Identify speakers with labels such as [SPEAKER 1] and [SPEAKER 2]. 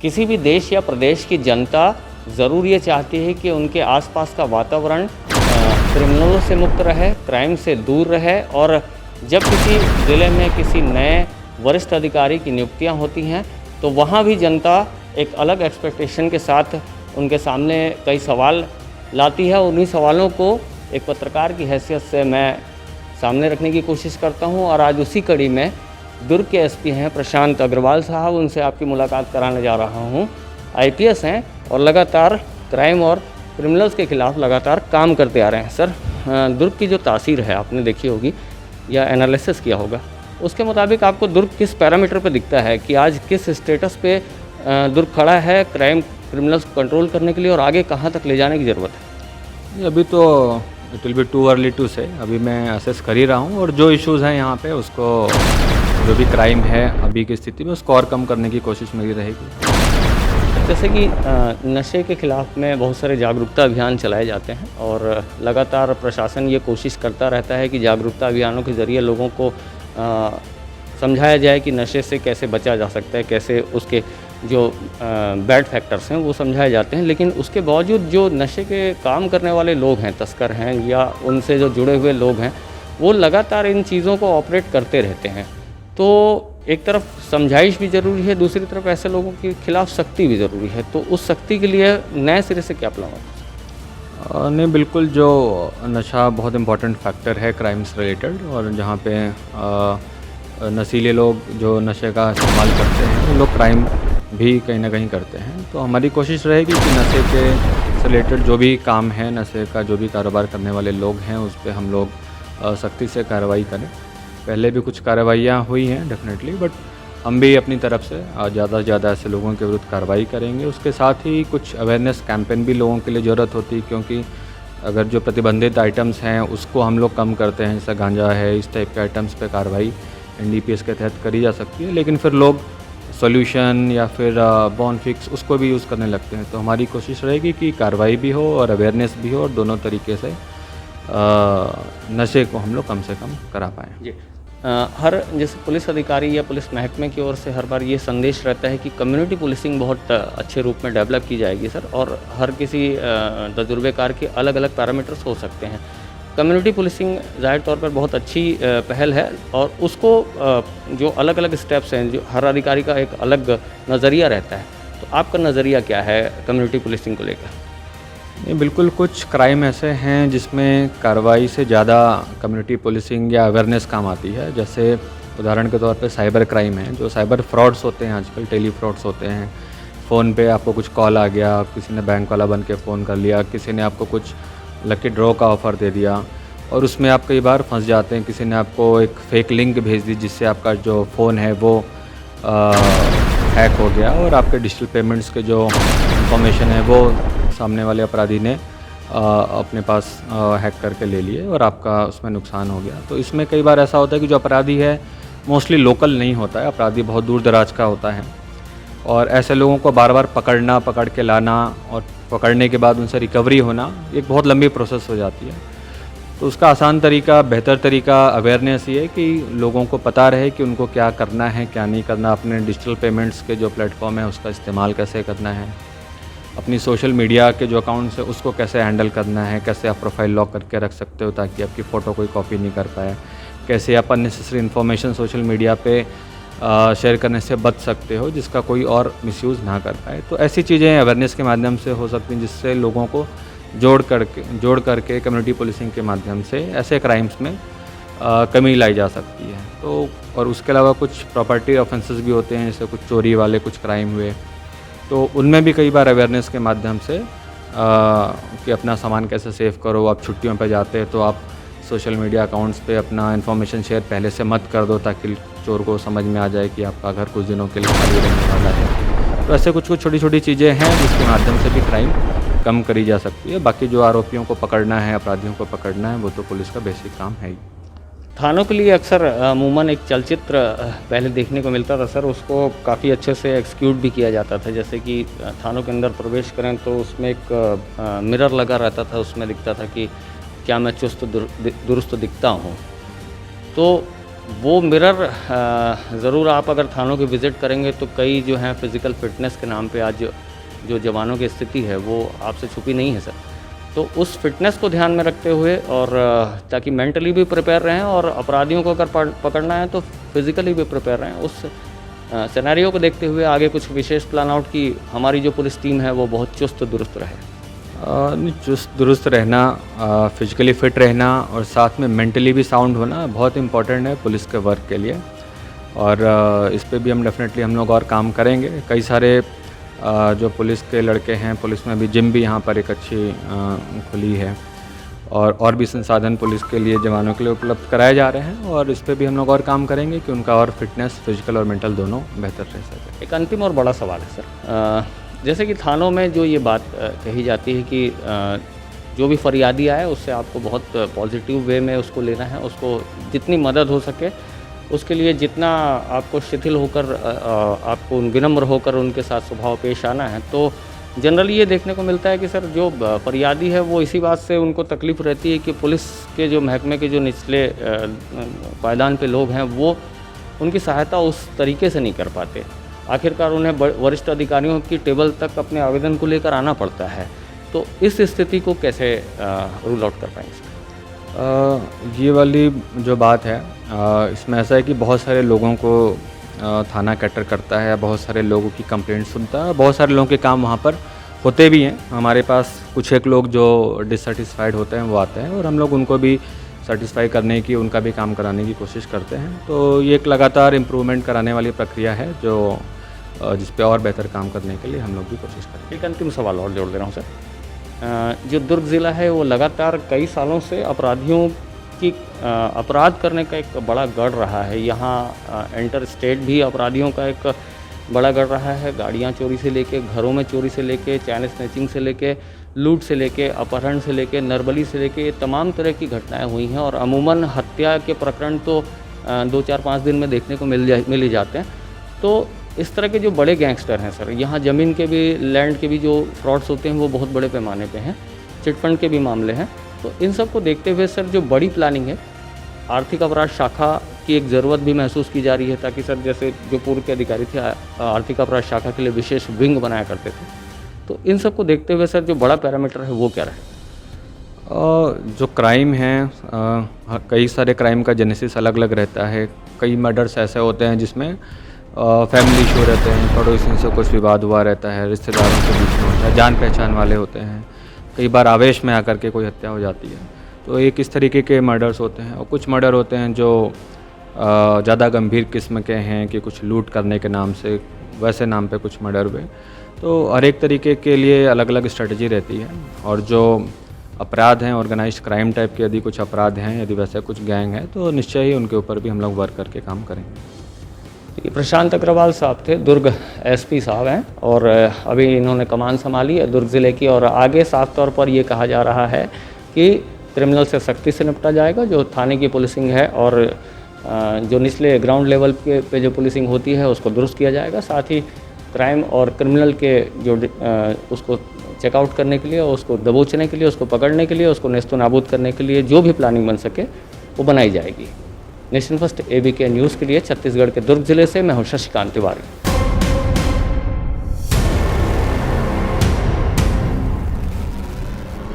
[SPEAKER 1] किसी भी देश या प्रदेश की जनता ज़रूर ये चाहती है कि उनके आसपास का वातावरण क्रिमिनलों से मुक्त रहे, क्राइम से दूर रहे। और जब किसी ज़िले में किसी नए वरिष्ठ अधिकारी की नियुक्तियां होती हैं तो वहाँ भी जनता एक अलग एक्सपेक्टेशन के साथ उनके सामने कई सवाल लाती है। उन्हीं सवालों को एक पत्रकार की हैसियत से मैं सामने रखने की कोशिश करता हूं। और आज उसी कड़ी में दुर्ग के एसपी हैं प्रशांत अग्रवाल साहब, उनसे आपकी मुलाकात कराने जा रहा हूं। आईपीएस हैं और लगातार क्राइम और क्रिमिनल्स के खिलाफ लगातार काम करते आ रहे हैं। सर, दुर्ग की जो तासीर है आपने देखी होगी या एनालिसिस किया होगा, उसके मुताबिक आपको दुर्ग किस पैरामीटर पर दिखता है कि आज किस स्टेटस पे दुर्ग खड़ा है क्राइम क्रिमिनल्स को कंट्रोल करने के लिए, और आगे कहाँ तक ले जाने की ज़रूरत है?
[SPEAKER 2] अभी तो it will be too early to say, अभी मैं असेस कर ही रहा हूँ और जो इश्यूज़ हैं यहाँ पे उसको, जो भी क्राइम है अभी की स्थिति में उसको और कम करने की कोशिश मेरी रहेगी।
[SPEAKER 1] जैसे कि नशे के खिलाफ में बहुत सारे जागरूकता अभियान चलाए जाते हैं और लगातार प्रशासन ये कोशिश करता रहता है कि जागरूकता अभियानों के ज़रिए लोगों को समझाया जाए कि नशे से कैसे बचा जा सकता है, कैसे उसके जो बैड फैक्टर्स हैं वो समझाए जाते हैं। लेकिन उसके बावजूद जो नशे के काम करने वाले लोग हैं, तस्कर हैं या उनसे जो जुड़े हुए लोग हैं, वो लगातार इन चीज़ों को ऑपरेट करते रहते हैं। तो एक तरफ समझाइश भी ज़रूरी है, दूसरी तरफ ऐसे लोगों के खिलाफ सख्ती भी ज़रूरी है। तो उस सख्ती के लिए नए सिरे से क्या प्लान होगा?
[SPEAKER 2] नहीं, बिल्कुल, जो नशा बहुत इम्पॉर्टेंट फैक्टर है क्राइम से रिलेटेड, और जहाँ पे नशीले लोग जो नशे का इस्तेमाल करते हैं वो लोग क्राइम भी कहीं ना कहीं करते हैं। तो हमारी कोशिश रहेगी कि नशे के से रिलेटेड जो भी काम है, नशे का जो भी कारोबार करने वाले लोग हैं, उस पर हम लोग सख्ती से कार्रवाई करें। पहले भी कुछ कार्रवाइयाँ हुई हैं डेफिनेटली, बट हम भी अपनी तरफ से ज़्यादा से ज़्यादा ऐसे लोगों के विरुद्ध कार्रवाई करेंगे। उसके साथ ही कुछ अवेयरनेस कैंपेन भी लोगों के लिए ज़रूरत होती है, क्योंकि अगर जो प्रतिबंधित आइटम्स हैं उसको हम लोग कम करते हैं, जैसा गांजा है, इस टाइप के आइटम्स पे कार्रवाई एनडीपीएस के तहत करी जा सकती है। लेकिन फिर लोग सॉल्यूशन या फिर बॉन फिक्स उसको भी यूज़ करने लगते हैं। तो हमारी कोशिश रहेगी कि कार्रवाई भी हो और अवेयरनेस भी हो, और दोनों तरीके से नशे को हम लोग कम से कम करा पाएँ।
[SPEAKER 1] जी, हर जैसे पुलिस अधिकारी या पुलिस महकमे की ओर से हर बार ये संदेश रहता है कि कम्युनिटी पुलिसिंग बहुत अच्छे रूप में डेवलप की जाएगी सर, और हर किसी तजुर्बेकार के अलग अलग पैरामीटर्स हो सकते हैं। कम्युनिटी पुलिसिंग ज़ाहिर तौर पर बहुत अच्छी पहल है, और उसको जो अलग अलग स्टेप्स हैं, जो हर अधिकारी का एक अलग नज़रिया रहता है। तो आपका नज़रिया क्या है कम्युनिटी पुलिसिंग को लेकर?
[SPEAKER 2] नहीं, बिल्कुल, कुछ क्राइम ऐसे हैं जिसमें कार्रवाई से ज़्यादा कम्युनिटी पुलिसिंग या अवेयरनेस काम आती है। जैसे उदाहरण के तौर पे साइबर क्राइम है, जो साइबर फ्रॉड्स होते हैं आजकल, टेली फ्रॉड्स होते हैं। फ़ोन पे आपको कुछ कॉल आ गया, किसी ने बैंक वाला बन के फ़ोन कर लिया, किसी ने आपको कुछ लकी ड्रॉ का ऑफ़र दे दिया, और उसमें आप कई बार फंस जाते हैं। किसी ने आपको एक फ़ेक लिंक भेज दी जिससे आपका जो फ़ोन है वो हैक हो गया, और आपके डिजिटल पेमेंट्स के जो इंफॉर्मेशन है वो सामने वाले अपराधी ने अपने पास हैक करके ले लिए, और आपका उसमें नुकसान हो गया। तो इसमें कई बार ऐसा होता है कि जो अपराधी है मोस्टली लोकल नहीं होता है, अपराधी बहुत दूर दराज का होता है, और ऐसे लोगों को बार बार पकड़ना, पकड़ के लाना, और पकड़ने के बाद उनसे रिकवरी होना एक बहुत लंबी प्रोसेस हो जाती है। तो उसका आसान तरीका, बेहतर तरीका अवेयरनेस ये है कि लोगों को पता रहे कि उनको क्या करना है, क्या नहीं करना, अपने डिजिटल पेमेंट्स के जो प्लेटफॉर्म है उसका इस्तेमाल कैसे करना है, अपनी सोशल मीडिया के जो अकाउंट्स है उसको कैसे हैंडल करना है, कैसे आप प्रोफाइल लॉक करके रख सकते हो ताकि आपकी फ़ोटो कोई कॉपी नहीं कर पाए, कैसे आप अननेसेसरी इन्फॉर्मेशन सोशल मीडिया पे शेयर करने से बच सकते हो जिसका कोई और मिसयूज़ ना कर पाए। तो ऐसी चीज़ें अवेयरनेस के माध्यम से हो सकती हैं जिससे लोगों को जोड़ करके कम्युनिटी पुलिसिंग के माध्यम से ऐसे क्राइम्स में कमी लाई जा सकती है। तो और उसके अलावा कुछ प्रॉपर्टी ऑफेंसेस भी होते हैं, जैसे कुछ चोरी वाले कुछ क्राइम हुए, तो उनमें भी कई बार अवेयरनेस के माध्यम से कि अपना सामान कैसे सेव करो। आप छुट्टियों पर जाते हैं तो आप सोशल मीडिया अकाउंट्स पे अपना इन्फॉर्मेशन शेयर पहले से मत कर दो, ताकि चोर को समझ में आ जाए कि आपका घर कुछ दिनों के लिए खाली रहने वाला है। तो ऐसे कुछ छोटी छोटी चीज़ें हैं जिसके माध्यम से भी क्राइम कम करी जा सकती है। बाकी जो आरोपियों को पकड़ना है, अपराधियों को पकड़ना है, वो तो पुलिस का बेसिक काम है ही।
[SPEAKER 1] थानों के लिए अक्सर अमूमन एक चलचित्र पहले देखने को मिलता था सर, उसको काफ़ी अच्छे से एक्सिक्यूट भी किया जाता था। जैसे कि थानों के अंदर प्रवेश करें तो उसमें एक मिरर लगा रहता था, उसमें दिखता था कि क्या मैं चुस्त दुरुस्त दिखता हूँ। तो वो मिरर ज़रूर आप अगर थानों की विज़िट करेंगे तो कई जो हैं फ़िज़िकल फ़िटनेस के नाम पे आज जो जवानों की स्थिति है वो आपसे छुपी नहीं है सर। तो उस फ़िटनेस को ध्यान में रखते हुए और ताकि मेंटली भी प्रिपेयर रहें और अपराधियों को अगर पकड़ना है तो फिज़िकली भी प्रिपेयर रहें, उस सिनेरियो को देखते हुए आगे कुछ विशेष प्लान आउट की हमारी जो पुलिस टीम है वो बहुत चुस्त दुरुस्त रहे।
[SPEAKER 2] नहीं, चुस्त दुरुस्त रहना, फिजिकली फिट रहना और साथ में मेंटली भी साउंड होना बहुत इम्पोर्टेंट है पुलिस के वर्क के लिए। और इस पे भी हम डेफिनेटली हम लोग और काम करेंगे। कई सारे जो पुलिस के लड़के हैं, पुलिस में भी जिम भी यहाँ पर एक अच्छी खुली है और भी संसाधन पुलिस के लिए जवानों के लिए उपलब्ध कराए जा रहे हैं और इस पे भी हम लोग और काम करेंगे कि उनका और फिटनेस फिजिकल और मेंटल दोनों बेहतर रह सके।
[SPEAKER 1] एक अंतिम और बड़ा सवाल है सर, जैसे कि थानों में जो ये बात कही जाती है कि जो भी फरियादी आए उससे आपको बहुत पॉजिटिव वे में उसको लेना है, उसको जितनी मदद हो सके उसके लिए जितना आपको शिथिल होकर आपको विनम्र होकर उनके साथ स्वभाव पेश आना है। तो जनरली ये देखने को मिलता है कि सर जो फरियादी है वो इसी बात से उनको तकलीफ़ रहती है कि पुलिस के जो महकमे के जो निचले पायदान पे लोग हैं वो उनकी सहायता उस तरीके से नहीं कर पाते। आखिरकार उन्हें वरिष्ठ अधिकारियों की टेबल तक अपने आवेदन को लेकर आना पड़ता है। तो इस स्थिति को कैसे रूल आउट कर पाएंगे?
[SPEAKER 2] ये वाली जो बात है, इसमें ऐसा है कि बहुत सारे लोगों को थाना कैटर करता है, बहुत सारे लोगों की कंप्लेंट सुनता है, बहुत सारे लोगों के काम वहाँ पर होते भी हैं। हमारे पास कुछ एक लोग जो डिससेटिस्फाइड होते हैं वो आते हैं और हम लोग उनको भी सेटिस्फाई करने की, उनका भी काम कराने की कोशिश करते हैं। तो ये एक लगातार इम्प्रूवमेंट कराने वाली प्रक्रिया है जो जिस पे और बेहतर काम करने के लिए हम लोग भी कोशिश करेंगे।
[SPEAKER 1] एक अंतिम सवाल और जोड़ दे रहा हूँ सर, जो दुर्ग ज़िला है वो लगातार कई सालों से अपराधियों की अपराध करने का एक बड़ा गढ़ रहा है। यहाँ इंटर स्टेट भी अपराधियों का एक बड़ा गढ़ रहा है। गाड़ियाँ चोरी से लेके, घरों में चोरी से लेके, चैन स्नैचिंग से लेके, लूट से लेके, अपहरण से लेके, नरबली से लेके, ये तमाम तरह की घटनाएं हुई हैं और अमूमन हत्या के प्रकरण तो 2, 4, 5 दिन में देखने को मिल ही जाते हैं। तो इस तरह के जो बड़े गैंगस्टर हैं सर, यहाँ ज़मीन के भी, लैंड के भी जो फ्रॉड्स होते हैं वो बहुत बड़े पैमाने पे हैं, चिटफंड के भी मामले हैं। तो इन सब को देखते हुए सर जो बड़ी प्लानिंग है, आर्थिक अपराध शाखा की एक ज़रूरत भी महसूस की जा रही है ताकि सर जैसे जो पूर्व के अधिकारी थे आर्थिक अपराध शाखा के लिए विशेष विंग बनाया करते थे। तो इन सब को देखते हुए सर जो बड़ा पैरामीटर है वो क्या रहे?
[SPEAKER 2] जो क्राइम है, कई सारे क्राइम का जेनेसिस अलग अलग रहता है। कई मर्डर्स ऐसे होते हैं जिसमें फैमिली इशू रहते हैं, पड़ोसियों से कुछ विवाद हुआ रहता है, रिश्तेदारों के बीच में होता है, जान पहचान वाले होते हैं, कई बार आवेश में आकर के कोई हत्या हो जाती है। तो एक इस तरीके के मर्डर्स होते हैं और कुछ मर्डर होते हैं जो ज़्यादा गंभीर किस्म के हैं कि कुछ लूट करने के नाम से, वैसे नाम पे कुछ मर्डर हुए। तो हर एक तरीके के लिए अलग अलग स्ट्रेटजी रहती है और जो अपराध हैं, ऑर्गेनाइज्ड क्राइम टाइप के यदि कुछ अपराध हैं, यदि वैसे कुछ गैंग है तो निश्चय ही उनके ऊपर भी हम लोग वर्क करके काम करेंगे।
[SPEAKER 1] प्रशांत अग्रवाल साहब थे, दुर्ग एसपी साहब हैं और अभी इन्होंने कमान संभाली है दुर्ग ज़िले की और आगे साफ तौर पर ये कहा जा रहा है कि क्रिमिनल से सख्ती से निपटा जाएगा। जो थाने की पुलिसिंग है और जो निचले ग्राउंड लेवल पे जो पुलिसिंग होती है उसको दुरुस्त किया जाएगा। साथ ही क्राइम और क्रिमिनल के जो उसको चेकआउट करने के लिए, उसको दबोचने के लिए, उसको पकड़ने के लिए, उसको नेस्तो नाबूद करने के लिए जो भी प्लानिंग बन सके वो बनाई जाएगी। नेशन फर्स्ट ABK न्यूज़ के लिए छत्तीसगढ़ के दुर्ग जिले से मैं हूँ शशिकांत तिवारी।